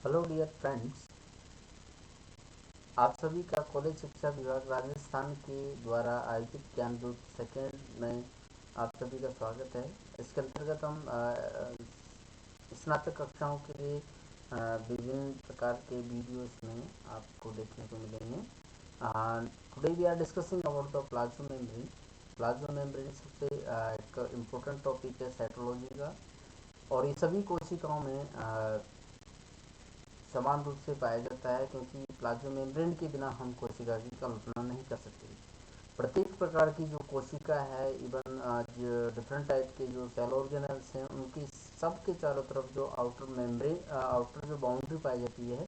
Hello dear friends, आप सभी का कॉलेज शिक्षा विभाग राजस्थान के द्वारा आयोजित ज्ञान दूत सेकेंड में आप सभी का स्वागत है। इसके अंतर्गत हम स्नातक कक्षाओं के लिए विभिन्न प्रकार के वीडियोस में आपको देखने को मिलेंगे। Today we are discussing about the plasma membrane. Plasma membrane सबसे एक इम्पोर्टेंट टॉपिक है साइटोलॉजी का, और ये सभी कोशिकाओं में समान रूप से पाया जाता है, क्योंकि प्लाज्मा मेम्ब्रेन के बिना हम कोशिका की कल्पना नहीं कर सकते। प्रत्येक प्रकार की जो कोशिका है, इवन जो डिफरेंट टाइप के जो सेल ऑर्गेनल्स हैं, उनकी सबके चारों तरफ जो आउटर मेम्ब्रेन आउटर जो बाउंड्री पाई जाती है,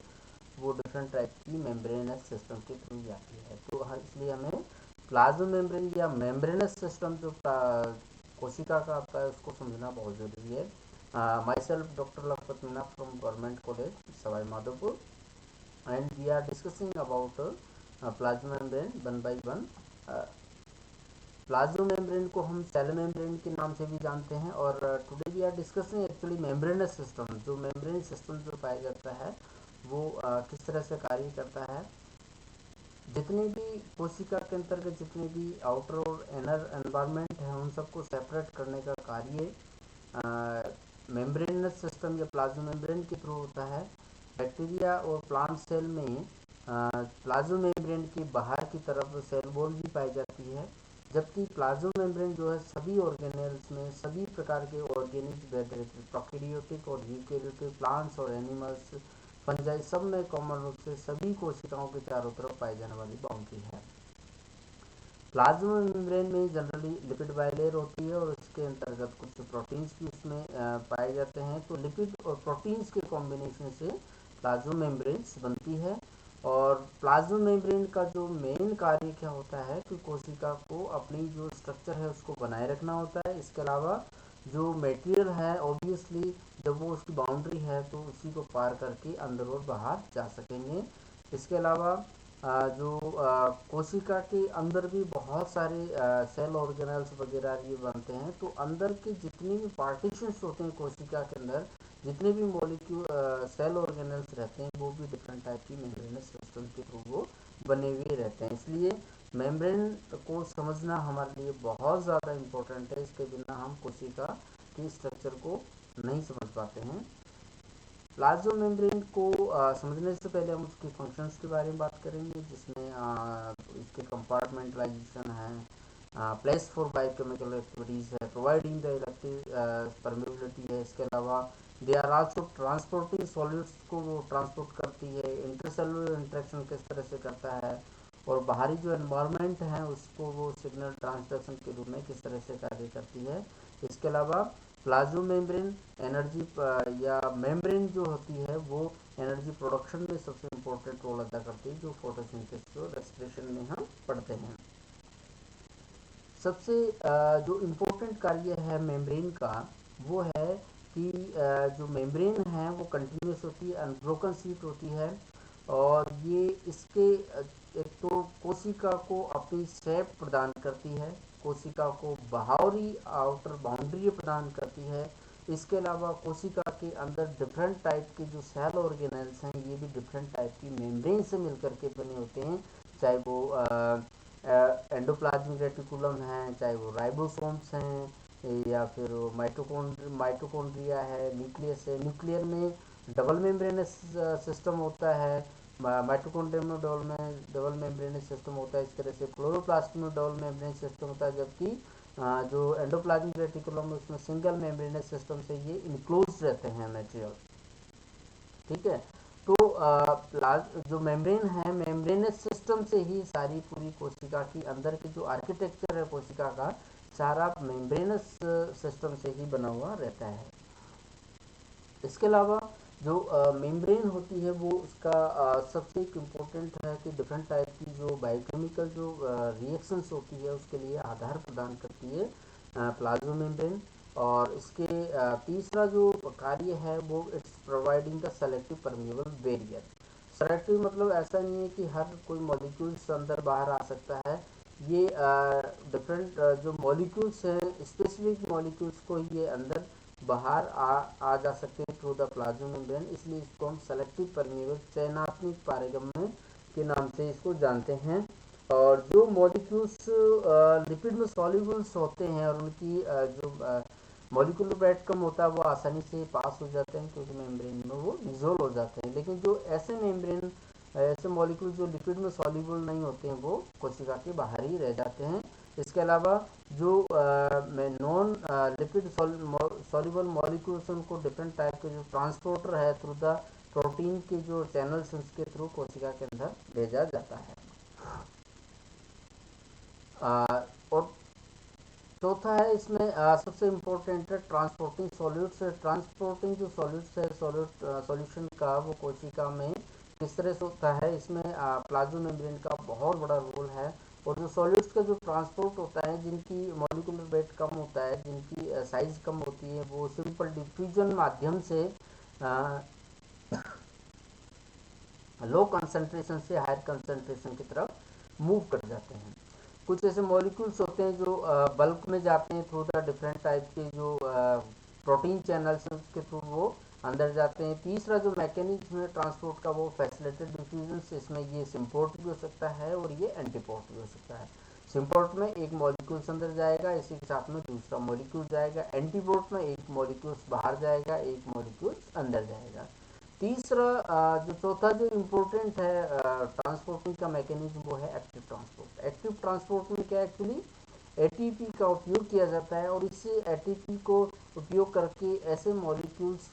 वो डिफरेंट टाइप की मेम्ब्रेनस सिस्टम के थ्रू जाती है। तो इसलिए हमें प्लाज्मा मेम्ब्रेन या मेम्ब्रेनस सिस्टम जो कोशिका का आता है, उसको समझना बहुत ज़रूरी है। Myself Dr. Lakhpat Meena from Government College, Savai Madhopur, and we are discussing about plasma membrane one by one. Plasma membrane को हम सेल मेम्ब्रेन के नाम से भी जानते हैं, और today we are discussing actually membranous system. जो मेम्ब्रेन सिस्टम जो पाया जाता है, वो किस तरह से कार्य करता है। जितनी भी कोशिका के अंतर्गत जितने भी आउटर और इनर एनवायरनमेंट है, उन सबको सेपरेट करने का कार्य मेम्ब्रेनस सिस्टम या प्लाज्मा मेम्ब्रेन के थ्रू होता है। बैक्टीरिया और प्लांट सेल में प्लाज्मा मेम्ब्रेन के बाहर की तरफ सेल वॉल भी पाई जाती है, जबकि प्लाज्मा मेम्ब्रेन जो है सभी ऑर्गेनेल्स में, सभी प्रकार के ऑर्गेनिज, वेदर प्रोकैरियोटिक और यूकैरियोटिक प्लांट्स और एनिमल्स, फंजाई, सब में कॉमन रूप से सभी कोशिकाओं के चारों तरफ पाई जाने वाली बाउंड्री है। प्लाज्मा मेम्ब्रेन में जनरली लिपिड बाइलेयर होती है, और इसके अंतर्गत कुछ प्रोटीन्स भी उसमें पाए जाते हैं। तो लिपिड और प्रोटीन्स के कॉम्बिनेशन से प्लाज्मा मेम्ब्रेन्स बनती है। और प्लाज्मा मेम्ब्रेन का जो मेन कार्य क्या होता है कि कोशिका को अपनी जो स्ट्रक्चर है उसको बनाए रखना होता है। इसके अलावा जो मटेरियल है, ऑब्वियसली जब वो उसकी बाउंड्री है तो उसी को पार करके अंदर और बाहर जा सकेंगे। इसके अलावा जो कोशिका के अंदर भी बहुत सारे सेल ऑर्गेनल्स वगैरह ये बनते हैं। तो अंदर के जितने भी पार्टीशंस होते हैं कोशिका के अंदर, जितने भी मॉलिक्यूल सेल ऑर्गेनल्स रहते हैं, वो भी डिफरेंट टाइप की मेम्ब्रेनस सिस्टम के थ्रू वो बने हुए रहते हैं। इसलिए मेम्ब्रेन को समझना हमारे लिए बहुत ज़्यादा इम्पोर्टेंट है। इसके बिना हम कोशिका की स्ट्रक्चर को नहीं समझ पाते हैं। प्लाज्मा मेम्ब्रेन को समझने से पहले हम उसके फंक्शंस के बारे में बात करेंगे, जिसमें इसके कंपार्टमेंटलाइजेशन है, प्लेस फॉर बायोकेमिकल एक्टिविटीज़ है, प्रोवाइडिंग द इलेक्ट्रिक परमेबिलिटी है। इसके अलावा they are also transporting solids को वो ट्रांसपोर्ट करती है। इंटरसेलुलर इंटरेक्शन किस तरह से करता है, और बाहरी जो एनवायरनमेंट है उसको वो सिग्नल ट्रांसडक्शन के रूप में किस तरह से कार्य करती है। इसके अलावा प्लाज्मा मेम्ब्रेन एनर्जी या मेम्ब्रेन जो होती है, वो एनर्जी प्रोडक्शन में सबसे इम्पोर्टेंट रोल अदा करती है, जो फोटोसिंथेसिस और रेस्पिरेशन में हम पढ़ते हैं। सबसे जो इम्पोर्टेंट कार्य है मेम्ब्रेन का, वो है कि जो मेम्ब्रेन है वो कंटिन्यूस होती है, अनब्रोकन शीट होती है, और ये इसके एक तो कोशिका को अपनी शेप प्रदान करती है, कोशिका को बाहरी आउटर बाउंड्री प्रदान करती है। इसके अलावा कोशिका के अंदर डिफरेंट टाइप के जो सेल ऑर्गेनल्स हैं, ये भी डिफरेंट टाइप की मेम्ब्रेन से मिलकर के बने होते हैं, चाहे वो एंडोप्लाज्मिक रेटिकुलम है, चाहे वो राइबोसोम्स हैं, या फिर माइटोकॉन्ड्रिया है, न्यूक्लियस है। न्यूक्लियर में डबल मेम्ब्रेनस सिस्टम होता है, माइटोकॉन्ड्रिया में डबल मेम्ब्रेनस सिस्टम होता है। इस तरह से क्लोरोप्लास्ट में डबल मेम्ब्रेनस सिस्टम होता है, जबकि जो एंडोप्लाज्मिक रेटिकुलम है उसमें सिंगल मेम्ब्रेनस सिस्टम से ये इनक्लोज रहते हैं मटेरियल। ठीक है। तो जो मेम्ब्रेन है, मेम्ब्रेनस सिस्टम से ही सारी पूरी कोशिका की अंदर की जो आर्किटेक्चर है कोशिका का, सारा मेम्ब्रेनस सिस्टम से ही बना हुआ रहता है। इसके अलावा जो मेम्ब्रेन होती है, वो उसका सबसे एक इम्पोर्टेंट है कि डिफरेंट टाइप की जो बायोकेमिकल जो रिएक्शंस होती है उसके लिए आधार प्रदान करती है प्लाज्मा मेम्ब्रेन। और इसके तीसरा जो कार्य है वो it's providing the selective permeable barrier. Selective मतलब ऐसा नहीं है कि हर कोई मॉलिक्यूल्स अंदर बाहर आ सकता है। ये डिफरेंट जो मॉलिक्यूल्स हैं, स्पेसिफिक मॉलिक्यूल्स को ये अंदर बाहर आ जा सकते हैं थ्रू द प्लाज्मा मेम्ब्रेन, इसलिए इसको हम सेलेक्टिव परमेबल चयनात्मक पारगम्य के नाम से इसको जानते हैं। और जो मॉलिक्यूल्स लिपिड में सॉल्युबल्स होते हैं और उनकी जो मॉलिक्यूलर वेट कम होता है वो आसानी से पास हो जाते हैं क्योंकि मेम्ब्रेन में वो डिजोल्व हो जाते हैं। लेकिन जो ऐसे मॉलिक्यूल जो लिपिड में सॉल्युबल नहीं होते हैं वो कोशिका के बाहर ही रह जाते हैं। इसके अलावा जो नॉन लिपिड सॉल्युबल मॉलिक्यूल्स उनको डिफरेंट टाइप के जो ट्रांसपोर्टर है थ्रू द प्रोटीन के जो चैनल्स उसके थ्रू कोशिका के अंदर भेजा जाता है। और चौथा है इसमें सबसे इम्पोर्टेंट है ट्रांसपोर्टिंग सॉल्यूट्स। ट्रांसपोर्टिंग जो सॉल्यूट्स है सॉल्यूशन का वो कोशिका में किस तरह से होता है, इसमें प्लाज्मा मेम्ब्रेन का बहुत बड़ा रोल है। और जो सॉल्यूट्स का जो ट्रांसपोर्ट होता है जिनकी मॉलिक्यूलर वेट कम होता है, जिनकी साइज कम होती है, वो सिंपल डिफ्यूजन माध्यम से लो कंसंट्रेशन से हायर कंसंट्रेशन की तरफ मूव कर जाते हैं। कुछ ऐसे मॉलिक्यूल्स होते हैं जो बल्क में जाते हैं थ्रू द डिफरेंट टाइप के जो प्रोटीन चैनल्स हैं उसके थ्रू वो अंदर जाते हैं। तीसरा जो मैकेनिज्म है ट्रांसपोर्ट का वो फैसिलिटेड डिफ्यूजन से, इसमें ये सिम्पोर्ट भी हो सकता है और ये एंटीपोर्ट भी हो सकता है। सिम्पोर्ट में एक मॉलिक्यूल्स अंदर जाएगा, इसी के साथ में दूसरा मॉलिक्यूल जाएगा। एंटीपोर्ट में एक मॉलिक्यूल्स बाहर जाएगा, एक मॉलिक्यूल्स अंदर जाएगा। तीसरा जो चौथा जो इम्पोर्टेंट है ट्रांसपोर्टिंग का मैकेनिज्म वो है एक्टिव ट्रांसपोर्ट। एक्टिव ट्रांसपोर्ट में क्या एक्चुअली एटीपी का उपयोग किया जाता है और इससे एटीपी को उपयोग करके ऐसे मॉलिक्यूल्स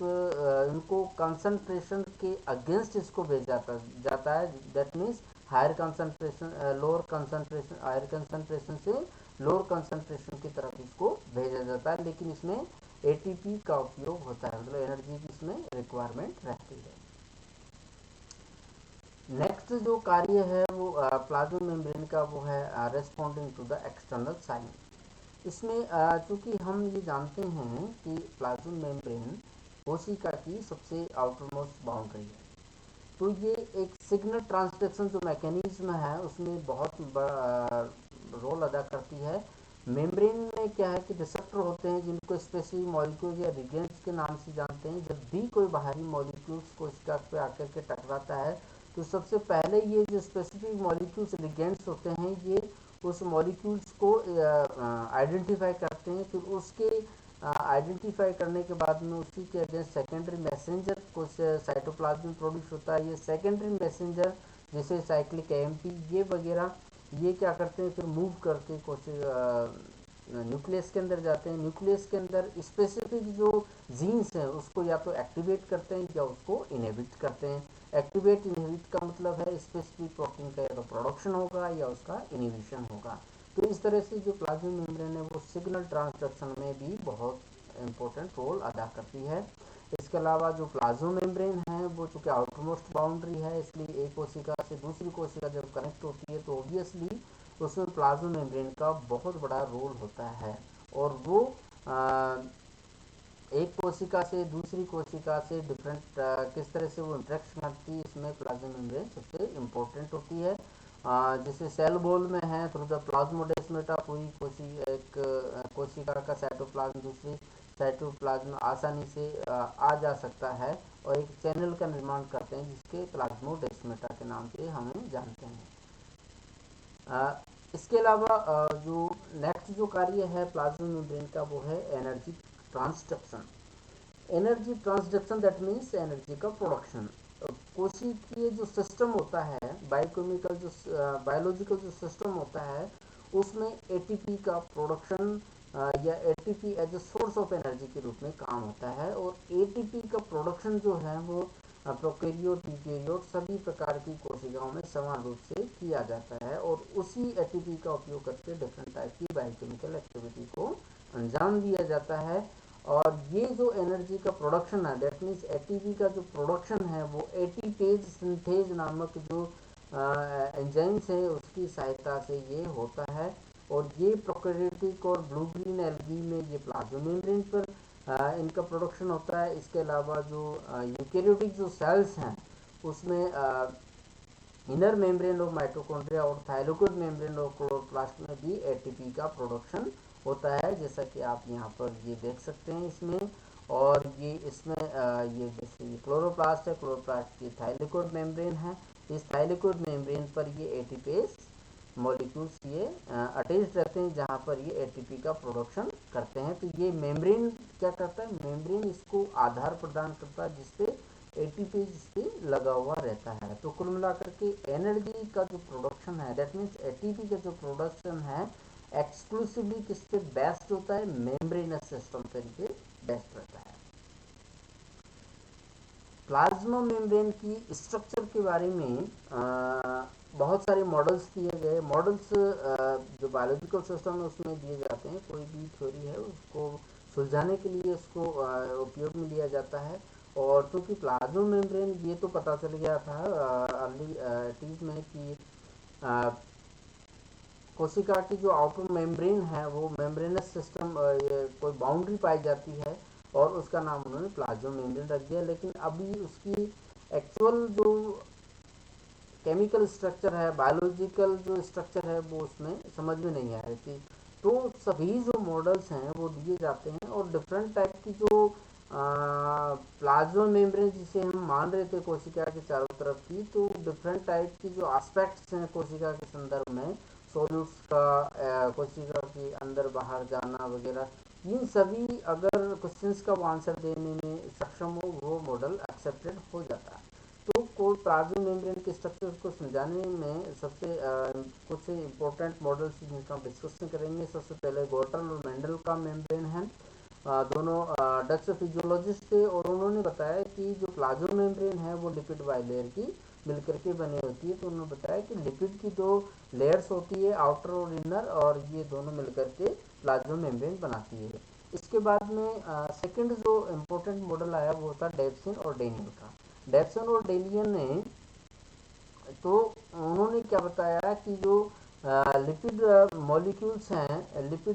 इनको कंसंट्रेशन के अगेंस्ट इसको भेजा जाता है। That means higher concentration lower concentration, higher concentration से लोअर कंसंट्रेशन की तरफ इसको भेजा जाता है। लेकिन इसमें एटीपी का उपयोग होता है, मतलब एनर्जी की इसमें रिक्वायरमेंट रहती है। नेक्स्ट जो कार्य है वो प्लाज्मा मेम्ब्रेन का वो है responding to the external sign. इसमें चूंकि हम ये जानते हैं कि प्लाज्मा मेम्ब्रेन कोशिका की सबसे आउटरमोस्ट बाउंड्री है, तो ये एक सिग्नल ट्रांसडक्शन जो मैकेनिज्म है उसमें बहुत बड़ा रोल अदा करती है। मेम्ब्रेन में क्या है कि रिसेप्टर होते हैं जिनको स्पेसिफिक मॉलिक्यूल्स या रिगेंट्स के नाम से जानते हैं। जब भी कोई बाहरी मॉलिक्यूल्स कोशिका पे आकर के टकराता है तो सबसे पहले ये जो स्पेसिफिक मॉलिक्यूल्स रिगेंट्स होते हैं ये उस मॉलिक्यूल्स को आइडेंटिफाई करते हैं। फिर उसके आइडेंटिफाई करने के बाद में उसी के अगेंस्ट सेकेंडरी मैसेंजर कुछ साइटोप्लाज्म में प्रोड्यूस होता है। ये सेकेंडरी मैसेंजर जैसे साइक्लिक एएमपी ये वगैरह ये क्या करते हैं फिर मूव करके कुछ न्यूक्लियस के अंदर जाते हैं। न्यूक्लियस के अंदर स्पेसिफिक जो जीन्स हैं उसको या तो एक्टिवेट करते हैं या उसको इनहिबिट करते हैं। एक्टिवेट इनहिबिट का मतलब है स्पेसिफिक प्रोटीन का या तो प्रोडक्शन होगा या उसका इनहिबिशन होगा। तो इस तरह से जो प्लाज्मा मेम्ब्रेन है वो सिग्नल ट्रांसडक्शन में भी बहुत इम्पोर्टेंट रोल अदा करती है। इसके अलावा जो प्लाज्मा मेम्ब्रेन है वो चूँकि आउटरमोस्ट बाउंड्री है, इसलिए एक कोशिका से दूसरी कोशिका जब कनेक्ट होती है तो ऑब्वियसली उसमें प्लाज्मा मेम्ब्रेन का बहुत बड़ा रोल होता है। और वो एक कोशिका से दूसरी कोशिका से डिफरेंट किस तरह से वो इंटरेक्शन करती है, इसमें प्लाज्मा मेम्ब्रेन सबसे इम्पोर्टेंट होती है। जैसे सेल वॉल में है थ्रू द प्लाज्मोडेस्माटा पूरी कोशिका का साइटोप्लाज्म दूसरी साइटोप्लाज्म आसानी से आ जा सकता है और एक चैनल का निर्माण करते हैं जिसके प्लाज्मोडेस्माटा के नाम से हम जानते हैं। इसके अलावा जो नेक्स्ट जो कार्य है प्लाज्मा मेम्ब्रेन का वो है energy transduction. Energy transduction that means energy का प्रोडक्शन। कोशिकीय जो सिस्टम होता है बायोकेमिकल जो बायोलॉजिकल जो सिस्टम होता है उसमें एटीपी का प्रोडक्शन या ATP as a source of energy के रूप में काम होता है। और एटीपी का प्रोडक्शन जो है वो प्रोकैरियोट यूकैरियोट सभी प्रकार की कोशिकाओं में समान रूप से किया जाता है और उसी एटीपी का उपयोग करके डिफरेंट टाइप की बायोकेमिकल एक्टिविटी को अंजाम दिया जाता है। और ये जो एनर्जी का प्रोडक्शन है दैट मीन्स एटीपी का जो प्रोडक्शन है वो एटीपेज सिंथेज नामक जो एंजाइम्स है उसकी सहायता से ये होता है। और ये प्रोकैरियोटिक और ब्लू ग्रीन एल्गी में ये प्लाज्मा मेम्ब्रेन पर इनका प्रोडक्शन होता है। इसके अलावा जो यूकैरियोटिक जो सेल्स हैं उसमें इनर मेम्ब्रेन ऑफ माइटोकॉन्ड्रिया और थाइरोइड मेम्ब्रेन ऑफ क्लोरोप्लास्ट में भी एटीपी का प्रोडक्शन होता है, जैसा कि आप यहाँ पर ये देख सकते हैं इसमें। और ये इसमें ये जैसे ये क्लोरोप्लास्ट है, क्लोरोप्लास्ट की थाइलिकोइड मेम्ब्रेन है। इस थाइलिकोइड मेम्ब्रेन पर ये एटीपेस मॉलिक्यूल्स ये अटैच्ड रहते हैं, जहाँ पर ये एटीपी का प्रोडक्शन करते हैं। तो ये मेम्ब्रेन क्या करता है, मेम्ब्रेन इसको आधार प्रदान करता है जिससे एटीपी इस पर लगा हुआ रहता है। तो कुल मिलाकर के एनर्जी का जो प्रोडक्शन है, दैट मीन्स एटीपी का जो प्रोडक्शन है एक्सक्लूसिवली किस पे बेस्ड होता है, मेम्ब्रेनस सिस्टम पर ये बेस्ड रहता है। प्लाज्मा मेम्ब्रेन की स्ट्रक्चर के बारे में बहुत सारे मॉडल्स दिए गए। मॉडल्स जो बायोलॉजिकल सिस्टम है उसमें दिए जाते हैं। कोई भी थ्योरी है उसको सुलझाने के लिए उसको उपयोग में लिया जाता है। और क्योंकि प्लाज्मा मेम्ब्रेन ये तो पता चल गया था अर्ली 80s में कि कोशिका की जो आउटर मेम्ब्रेन है वो मेम्ब्रेनस सिस्टम कोई बाउंड्री पाई जाती है और उसका नाम उन्होंने प्लाज्मा मेम्ब्रेन रख दिया। लेकिन अभी उसकी एक्चुअल जो केमिकल स्ट्रक्चर है, बायोलॉजिकल जो स्ट्रक्चर है वो उसमें समझ में नहीं आ रही थी। तो सभी जो मॉडल्स हैं वो दिए जाते हैं और डिफरेंट टाइप की जो प्लाज्मा मेम्ब्रेन जिसे हम मान रहे थे कोशिका के चारों तरफ की, तो डिफरेंट टाइप की जो एस्पेक्ट्स हैं कोशिका के संदर्भ में, सॉल्यूट्स का कोशिका के अंदर बाहर जाना वगैरह, इन सभी अगर क्वेश्चंस का आंसर देने में सक्षम हो वो मॉडल एक्सेप्टेड हो जाता है। तो कोर प्लाज्मा मेम्ब्रेन के स्ट्रक्चर को समझाने में सबसे कुछ इंपॉर्टेंट मॉडल्स जिनका हम डिस्कशन करेंगे। सबसे पहले गॉर्टन और मेंडल का मेम्ब्रेन है। दोनों डच फिजियोलॉजिस्ट थे और उन्होंने बताया कि जो प्लाज्मा मेम्ब्रेन है वो लिपिड बाइलेयर की मिलकर के बनी होती है। तो उन्होंने बताया कि लिपिड की दो लेयर्स होती है, आउटर और इनर, और ये दोनों मिलकर के प्लाज्मा मेम्ब्रेन बनाती है। इसके बाद में सेकंड जो इम्पोर्टेंट मॉडल आया वो था डेप्सन और डेनियल का। डेप्सन और डेनियल ने तो उन्होंने क्या बताया कि जो लिपिड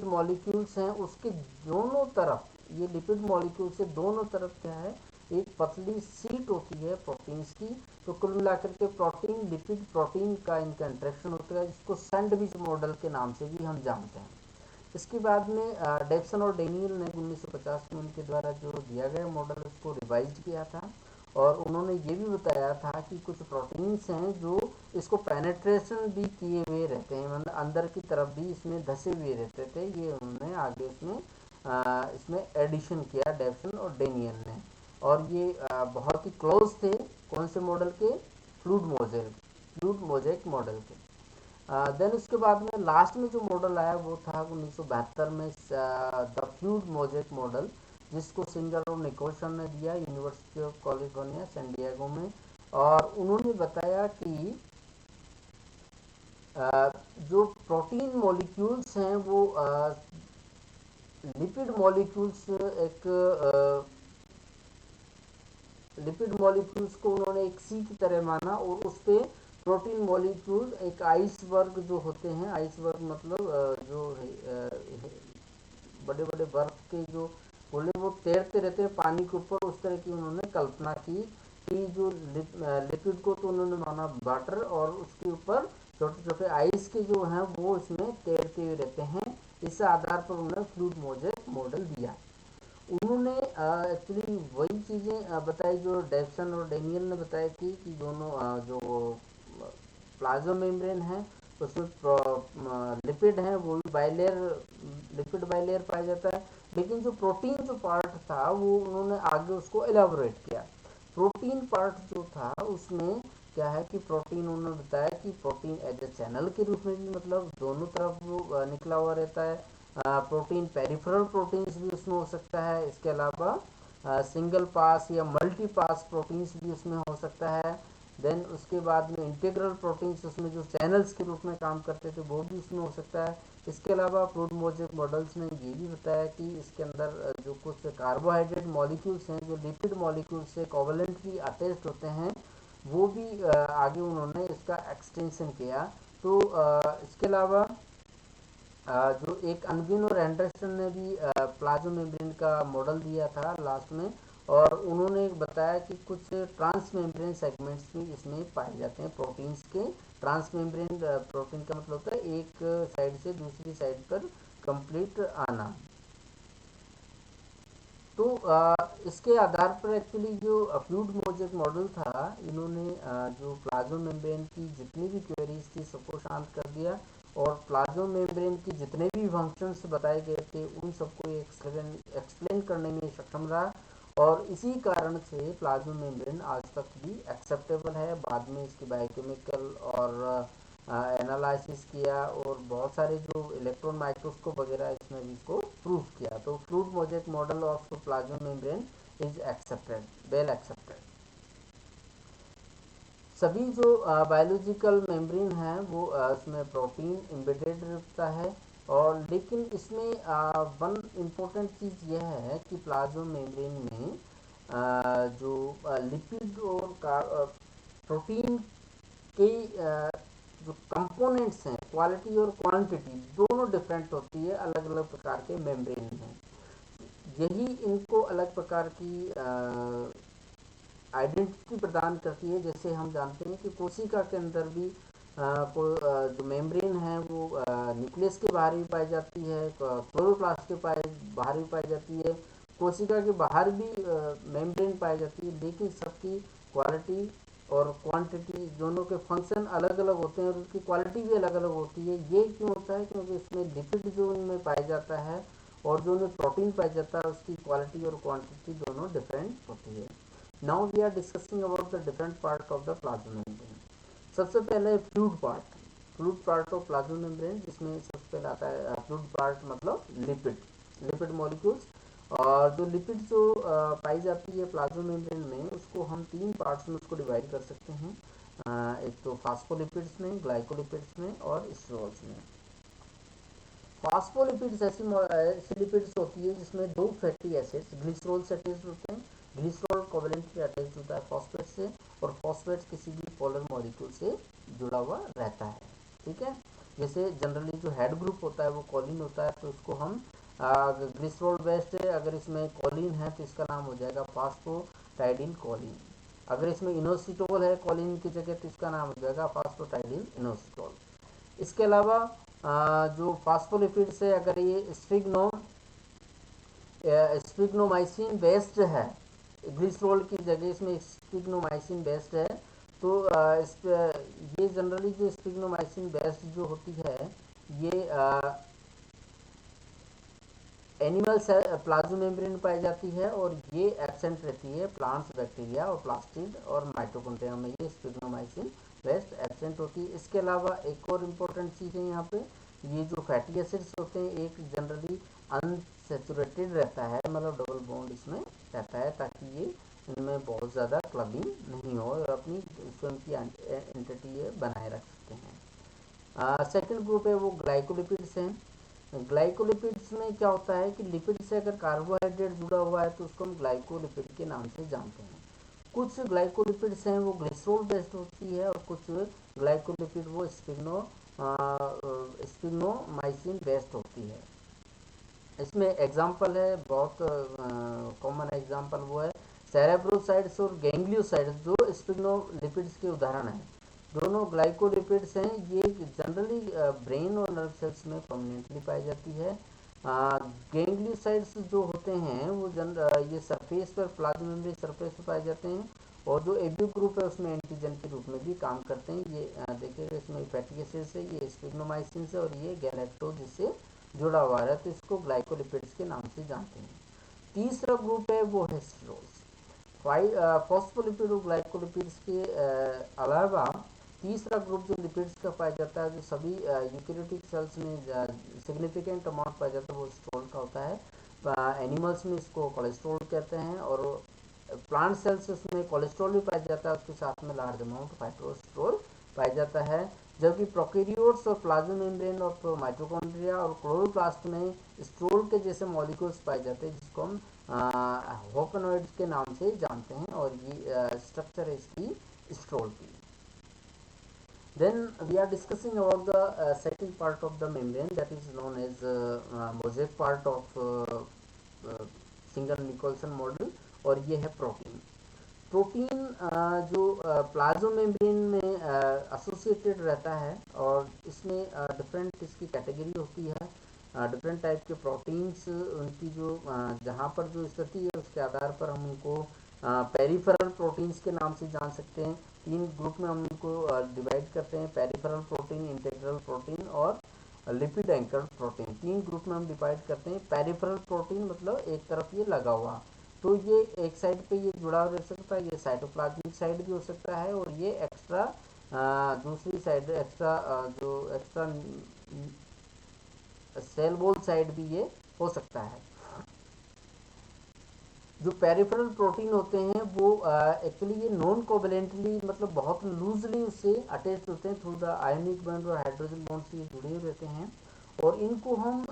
मॉलिक्यूल्स हैं उसके दोनों तरफ, ये लिपिड मॉलिक्यूल से दोनों तरफ क्या है, एक पतली सीट होती है प्रोटीन्स की। तो कुल मिलाकर के प्रोटीन लिपिड प्रोटीन का इनका इंटरेक्शन होता है, जिसको सैंडविच मॉडल के नाम से भी हम जानते हैं। इसके बाद में डेप्सन और डेनियल ने 1950 में उनके द्वारा जो दिया गया मॉडल उसको रिवाइज किया था। और उन्होंने ये भी बताया था कि कुछ प्रोटीन्स हैं जो इसको पेनेट्रेशन भी किए हुए रहते हैं, मतलब अंदर की तरफ भी इसमें धसे हुए रहते थे। ये उन्होंने आगे इसमें एडिशन किया डेप्सन और डेनियल ने। और ये बहुत ही क्लोज थे कौन से मॉडल के, फ्लूइड मोजेक मॉडल के। देन उसके बाद में लास्ट में जो मॉडल आया वो था 1972 में द फ्लूइड मोजेक मॉडल, जिसको सिंगर और निकोलसन ने दिया University of California San Diego में। और उन्होंने बताया कि जो प्रोटीन मॉलिक्यूल्स हैं वो लिपिड मॉलिक्यूल्स लिपिड मॉलिक्यूल्स को उन्होंने एक सी की तरह माना और उस पे प्रोटीन मॉलिक्यूल एक आइसबर्ग जो होते हैं, आइसबर्ग मतलब जो बड़े बड़े बर्फ के जो गोले वो तैरते रहते हैं पानी के ऊपर, उस तरह की उन्होंने कल्पना की कि जो लिपिड को तो उन्होंने माना वाटर और उसके ऊपर छोटे छोटे आइस के जो हैं वो इसमें तैरते हुए रहते हैं। इस आधार पर उन्होंने फ्लूइड मोजेक मॉडल दिया। उन्होंने एक्चुअली वही चीज़ें बताई जो डेप्सन और डेनियल ने बताई थी कि दोनों जो प्लाज्मा मेम्ब्रेन है उसमें लिपिड हैं वो भी बाइलेयर, लिपिड बाइलेयर पाया जाता है। लेकिन जो प्रोटीन जो पार्ट था वो उन्होंने आगे उसको एलाबोरेट किया। प्रोटीन पार्ट जो था उसमें क्या है कि प्रोटीन उन्होंने बताया कि प्रोटीन एज ए चैनल के रूप में भी, मतलब दोनों तरफ वो निकला हुआ रहता है। प्रोटीन पेरिफेरल प्रोटीन्स भी उसमें हो सकता है। इसके अलावा सिंगल पास या मल्टी पास प्रोटीन्स भी उसमें हो सकता है। देन उसके बाद में इंटीग्रल प्रोटीन्स उसमें जो चैनल्स के रूप में काम करते थे वो भी उसमें हो सकता है। इसके अलावा फ्लूइड मोजेक मॉडल्स ने ये भी बताया कि इसके अंदर जो कुछ कार्बोहाइड्रेट मॉलिक्यूल्स हैं जो लिपिड मॉलिक्यूल्स से कोवलेंटली अटैच्ड होते हैं वो भी आगे उन्होंने इसका एक्सटेंशन किया। तो इसके अलावा जो एक अनविन और एंडरसन ने भी प्लाज्मा मेम्ब्रेन का मॉडल दिया था लास्ट में। और उन्होंने बताया कि कुछ ट्रांस मेम्ब्रेन सेगमेंट्स भी इसमें पाए जाते हैं प्रोटीन्स के। ट्रांस मेम्ब्रेन प्रोटीन का मतलब होता है एक साइड से दूसरी साइड पर कंप्लीट आना। तो इसके आधार पर एक्चुअली जो फ्लूइड मोजेक मॉडल था, इन्होंने जो प्लाज्मा मेम्ब्रेन की जितनी भी क्वेरीज थी सबको शांत कर दिया और प्लाज्मा मेम्ब्रेन की जितने भी फंक्शंस बताए गए थे उन सबको एक्सप्लेन करने में सक्षम रहा। और इसी कारण से प्लाज्मा मेम्ब्रेन आज तक भी एक्सेप्टेबल है। बाद में इसकी बायोकेमिकल और एनालिसिस किया और बहुत सारे जो इलेक्ट्रॉन माइक्रोस्कोप वगैरह इसमें भी इसको प्रूव किया। तो fluid mosaic model of plasma membrane is accepted, well accepted. सभी जो बायोलॉजिकल मेम्ब्रेन है वो उसमें प्रोटीन एम्बेडेड रहता है। और लेकिन इसमें वन इम्पोर्टेंट चीज़ यह है कि प्लाज्मा मेम्ब्रेन में जो लिपिड और प्रोटीन के जो कंपोनेंट्स हैं, क्वालिटी और क्वांटिटी दोनों डिफरेंट होती है अलग अलग प्रकार के मेम्ब्रेन में। यही इनको अलग प्रकार की आइडेंटिटी प्रदान करती है। जैसे हम जानते हैं कि कोशिका के अंदर भी जो मेम्ब्रेन है वो न्यूक्लियस के बाहर भी पाई जाती है, क्लोरोप्लास्ट के बाहर भी पाई जाती है, कोशिका के बाहर भी मेम्ब्रेन पाई जाती है। लेकिन सबकी क्वालिटी और क्वांटिटी दोनों के फंक्शन अलग अलग होते हैं और उसकी क्वालिटी भी अलग अलग होती है। ये क्यों होता है? क्योंकि इसमें लिपिड जो उनमें पाया जाता है और जो उनमें प्रोटीन पाया जाता है उसकी क्वालिटी और क्वांटिटी दोनों डिफरेंट होती है। Now we are discussing about the different part of the plasma membrane. सबसे पहले fluid part, fluid part of plasma membrane, जिसमें सबसे पहले आता है फ्लूइड पार्ट मतलब लिपिड, लिपिड मॉलिक्यूल्स। और जो लिपिड जो पाई जाती है प्लाज्मा मेम्ब्रेन में उसको हम तीन पार्ट्स में उसको डिवाइड कर सकते हैं। एक तो फास्फोलिपिड्स में, ग्लाइकोलिपिड्स में और स्टेरॉल्स में। फास्फोलिपिड्स ऐसी लिपिड्स होती है जिसमें दो फैटी एसिड्स ग्लिसरॉल से अटैच्ड होते हैं। ग्लिसरॉल कोवेलेंटली अटैच्ड होता है फॉस्फेट से और फॉस्फेट किसी भी पोलर मॉलिक्यूल से जुड़ा हुआ रहता है। ठीक है, जैसे जनरली जो हेड ग्रुप होता है वो कॉलिन होता है, तो उसको हम ग्लिसरॉल बेस्ड है, अगर इसमें कॉलिन है तो इसका नाम हो जाएगा फास्फोटाइडिल कॉलिन। अगर इसमें इनोसिटोल है कॉलिन की जगह तो इसका नाम हो जाएगा फास्फोटाइडिल इनोसिटोल। इसके अलावा जो फास्फोलिपिड्स है, अगर ये स्पिग्नोमाइसिन बेस्ड है, ग्लिसरॉल की जगह इसमें स्पिग्नोमाइसिन बेस्ड है, तो ये जनरली जो स्पिग्नोमाइसिन बेस्ड जो होती है ये एनिमल प्लाज्मा मेम्ब्रेन में पाई जाती है और ये एब्सेंट रहती है प्लांट्स, बैक्टीरिया और प्लास्टिड और माइटोकॉन्ड्रिया में ये स्पिग्नोमाइसिन बेस्ट एब्सेंट होती है। इसके अलावा एक और इम्पोर्टेंट चीज़ है यहाँ पे, ये जो फैटी एसिड्स होते हैं एक जनरली अनसेचुरेटेड रहता है, मतलब डबल बॉन्ड इसमें रहता है ताकि ये इनमें बहुत ज़्यादा क्लबिंग नहीं हो और अपनी स्वयं की एंटिटी बनाए रख सकते हैं। सेकेंड ग्रुप है वो ग्लाइकोलिपिड्स हैं। ग्लाइकोलिपिड्स में क्या होता है कि लिपिड से अगर कार्बोहाइड्रेट जुड़ा हुआ है तो उसको हम ग्लाइकोलिपिड के नाम से जानते हैं। कुछ ग्लाइकोलिपिड्स हैं वो ग्लिसरॉल बेस्ड होती है और कुछ ग्लाइकोलिपिड वो स्पिग्नोमाइसिन बेस्ड होती है। इसमें एग्जाम्पल है, बहुत कॉमन एग्जाम्पल वो है सेरेब्रोसाइड्स और गैंग्लियोसाइड्स जो स्पिग्नोलिपिड्स के उदाहरण हैं। दोनों ग्लाइकोलिपिड्स हैं, ये जनरली ब्रेन और नर्व सेल्स में परमानेंटली पाई जाती है। गैंग्लियोसाइड्स जो होते हैं वो ये सरफेस पर प्लाज्मा मेम्ब्रेन सरफेस पर पाए जाते हैं और जो एबी ग्रुप है उसमें एंटीजन के रूप में भी काम करते हैं। ये देखिएगा इसमें फैटी एसिड्स है, ये स्पिग्नोमाइसिन है और ये गैलेक्टोज जिससे जुड़ा हुआ है, तो इसको ग्लाइकोलिपिड्स के नाम से जानते हैं। तीसरा ग्रुप है वो है स्टेरॉल्स। फॉस्फोलिपिड और ग्लाइकोलिपिड्स के अलावा तीसरा ग्रुप जो लिपिड्स का पाया जाता है जो सभी यूकेरियोटिक सेल्स में सिग्निफिकेंट अमाउंट पाया जाता है वो स्टेरॉल का होता है। एनिमल्स में इसको कोलेस्ट्रॉल कहते हैं और प्लांट सेल्स उसमें कोलेस्ट्रॉल भी पाया जाता है, उसके साथ में लार्ज अमाउंट फाइटोस्टेरॉल पाया जाता है। जबकि प्रोकैरियोट्स और प्लाज्मा मेम्ब्रेन और माइटोकॉन्ड्रिया और क्लोरोप्लास्ट में स्टेरॉल के जैसे मॉलिक्यूल्स पाए जाते हैं जिसको हम होपनोइड्स के नाम से जानते हैं और ये स्ट्रक्चर है इसकी स्टेरॉल की। Then we are discussing about the second part of the membrane that is known as mosaic part of single Nicholson model और ये है प्रोटीन। प्रोटीन जो प्लाज्मा मेम्ब्रेन में एसोसिएटेड रहता है और इसमें डिफरेंट इसकी कैटेगरी होती है। डिफरेंट टाइप के प्रोटीन्स, उनकी जो जहाँ पर जो स्थिति है उसके आधार पर हम उनको पेरिफेरल प्रोटीन्स के नाम से जान सकते हैं। 3 ग्रुप में हम उनको डिवाइड करते हैं, पेरिफेरल प्रोटीन, इंटीग्रल प्रोटीन और लिपिड एंकर्ड प्रोटीन। 3 ग्रुप में हम डिवाइड करते हैं। पेरिफेरल प्रोटीन मतलब एक तरफ ये लगा हुआ, तो ये एक साइड पे ये जुड़ा रह सकता है, ये साइटोप्लाज्मिक साइड भी हो सकता है, और ये एक्स्ट्रा दूसरी साइड एक्स्ट्रा जो एक्स्ट्रा सेल वॉल साइड भी ये हो सकता है। जो पेरिफेरल प्रोटीन होते हैं वो एक्चुअली ये नॉन कोवेलेंटली मतलब बहुत लूजली उससे अटैच होते हैं, थ्रू द आयनिक बॉन्ड और हाइड्रोजन बॉन्ड से ये जुड़े हुए रहते हैं, और इनको हम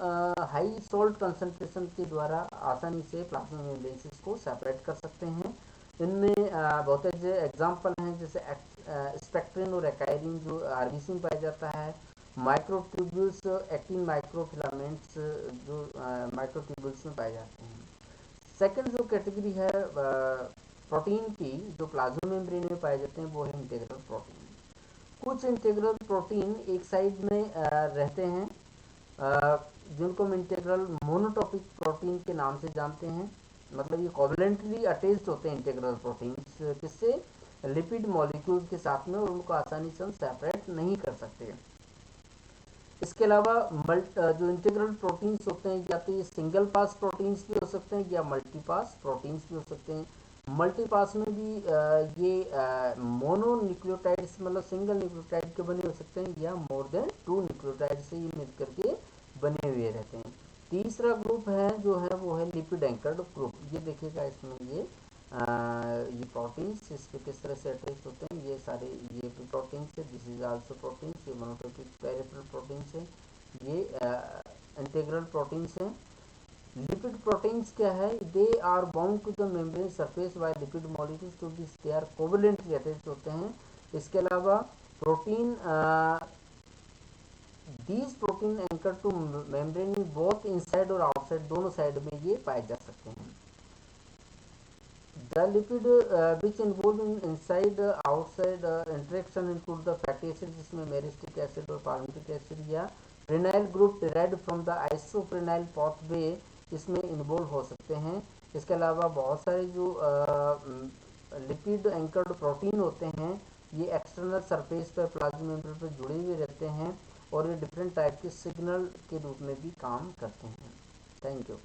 हाई सॉल्ट कंसंट्रेशन के द्वारा आसानी से प्लाज्मा मेम्ब्रेन को सेपरेट कर सकते हैं। इनमें बहुत से एग्जाम्पल हैं, जैसे स्पेक्ट्रिन और एकाइरिन जो आरबीसी में पाया जाता है, माइक्रोट्यूब्यूल्स, एक्टिन माइक्रोफिलामेंट्स जो माइक्रोट्यूब्यूल्स में पाए जाते हैं। सेकंड जो कैटेगरी है प्रोटीन की जो प्लाज्मा मेम्ब्रेन में पाए जाते हैं वो है इंटीग्रल प्रोटीन। कुछ इंटीग्रल प्रोटीन एक साइड में रहते हैं जिनको हम इंटीग्रल मोनोटॉपिक प्रोटीन के नाम से जानते हैं, मतलब ये कोवलेंटली अटैच्ड होते हैं इंटीग्रल प्रोटीन किससे, लिपिड मॉलिक्यूल्स के साथ में, और उनको आसानी से हम सेपरेट नहीं कर सकते। इसके अलावा जो इंटीग्रल प्रोटीन्स होते हैं या तो ये सिंगल पास प्रोटीन्स भी हो सकते हैं या मल्टी पास प्रोटीन्स भी हो सकते हैं। मल्टी पास में भी ये मोनो न्यूक्लियोटाइड्स मतलब सिंगल न्यूक्लियोटाइड के बने हो सकते हैं, या मोर देन 2 न्यूक्लियोटाइड से ये मिलकर के बने हुए रहते हैं। तीसरा ग्रुप है जो है वो है लिपिड एंकर्ड ग्रुप। ये देखिएगा इसमें ये प्रोटीन्स इस पे किस तरह से अटैच होते हैं, ये सारे ये भी प्रोटीन्स है, दिस इज आल्सो प्रोटीन्स, ये मोनोटॉपिक पेरिफेरल प्रोटीन्स है, ये इंटीग्रल प्रोटीन्स हैं। लिपिड प्रोटीन्स क्या है, they are bound to the membrane surface by lipid molecules, to this they are covalently attach होते हैं। इसके अलावा protein these protein anchor to membrane both inside और आउटसाइड, दोनों साइड में ये पाए जा सकते हैं। The lipid which involve in inside outside interaction include the fatty acids, जिसमें मेरिस्टिक एसिड और पाल्मिटिक एसिड या prenyl group derived from the isoprenyl pathway इसमें इन्वॉल्व हो सकते हैं। इसके अलावा बहुत सारे जो लिपिड एंकर्ड प्रोटीन होते हैं ये एक्सटर्नल सरफेस पर प्लाज्मा मेम्ब्रेन पर जुड़े हुए रहते हैं, और ये डिफरेंट टाइप के सिग्नल के रूप में भी काम करते हैं। Thank you.